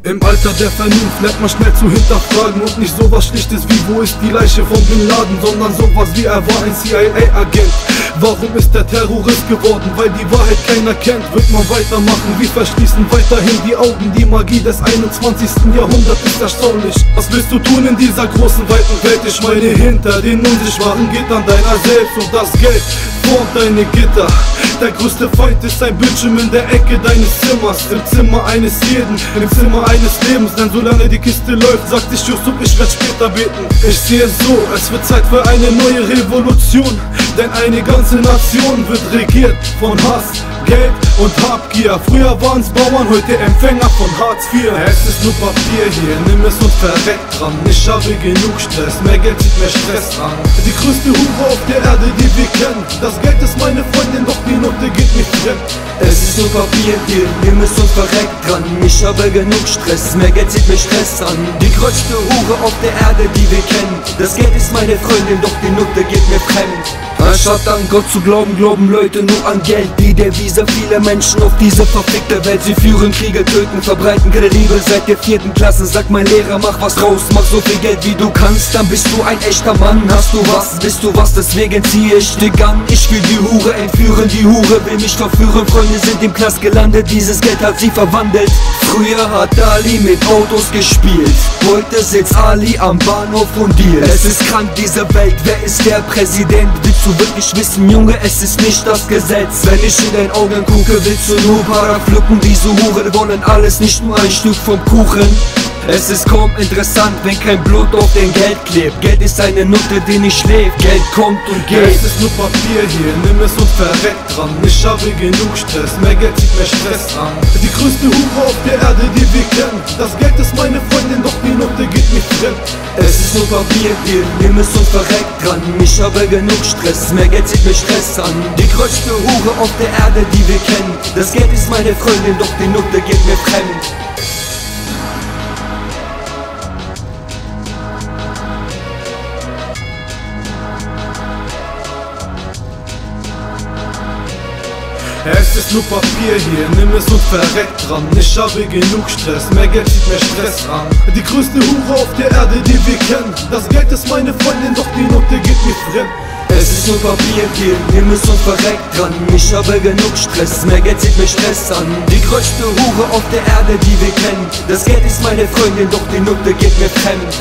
Im Alter der Vernunft lernt man schnell zu hinterfragen und nicht sowas Schlichtes wie wo ist die Leiche von Bin Laden, sondern sowas wie er war ein CIA-Agent. Warum ist der Terrorist geworden? Weil die Wahrheit keiner kennt. Wird man weitermachen? Wir verschließen weiterhin die Augen. Die Magie des 21. Jahrhunderts ist erstaunlich. Was willst du tun in dieser großen, weiten Welt? Ich meine, hinter den unsichtbaren Gittern deiner selbst und das Geld formt deine Gitter. Der größte Feind ist ein Bildschirm in der Ecke deines Zimmers, im Zimmer eines jeden, im Zimmer eines Lebens. Denn solange die Kiste läuft, sagt sich Yusuf, ich werd später beten. Ich sehe es so, es wird Zeit für eine neue Revolution. Denn eine ganze Nation wird regiert von Hass, Geld und Habgier. Früher waren's Bauern, heute Empfänger von Hartz IV. Es ist nur Papier hier, nimm es und verreck dran. Ich habe genug Stress, mehr Geld zieht mehr Stress an. Die größte Hure auf der Erde, die wir kennen. Das Geld ist meine Freundin, doch die Note geht mir fremd. Es ist nur Papier hier, nimm es und verreck dran. Ich habe genug Stress, mehr Geld zieht mir Stress an. Die größte Hure auf der Erde, die wir kennen. Das Geld ist meine Freundin, doch die Note geht mir fremd. Anstatt an Gott zu glauben, glauben Leute nur an Geld. Die Devise vieler Menschen auf diese verfickte Welt. Sie führen Kriege, töten, verbreiten keine Liebe. Seit der 4. Klasse sagt mein Lehrer, mach was raus, mach so viel Geld wie du kannst. Dann bist du ein echter Mann, hast du was, bist du was, deswegen ziehe ich dich an. Ich will die Hure entführen, die Hure will mich verführen. Freunde sind im Knast gelandet, dieses Geld hat sie verwandelt. Früher hat Ali mit Autos gespielt, heute sitzt Ali am Bahnhof und dealt. Es ist krank diese Welt, wer ist der Präsident? Willst du wirklich wissen, Junge, es ist nicht das Gesetz. Wenn ich in deinen Augen gucke, willst du nur Para pflücken. Diese Huren wollen alles, nicht nur ein Stück vom Kuchen. Es ist kaum interessant, wenn kein Blut auf dein Geld klebt. Geld ist eine Nutte, die nicht schläft. Geld kommt und geht. Es ist nur Papier hier, nimm es und verreck dran. Ich habe genug Stress, mehr Geld zieht mehr Stress an. Die größte Hure auf der Erde, die wir kennen. Das Geld ist meine Freundin, doch die Note geht mir fremd. Es ist nur Papier hier, nimm es und verreck dran. Ich habe genug Stress, mehr Geld zieht mir Stress an. Die größte Hure auf der Erde, die wir kennen. Das Geld ist meine Freundin, doch die Note geht mir fremd. Es ist nur Papier hier, nimm es und verreck dran. Ich habe genug Stress, mehr Geld zieht mehr Stress an. Die größte Hure auf der Erde, die wir kennen. Das Geld ist meine Freundin, doch die Note geht mir fremd. Es ist nur Papier hier, nimm es und verreck dran. Ich habe genug Stress, mehr Geld zieht mir Stress an. Die größte Hure auf der Erde, die wir kennen. Das Geld ist meine Freundin, doch die Note geht mir fremd.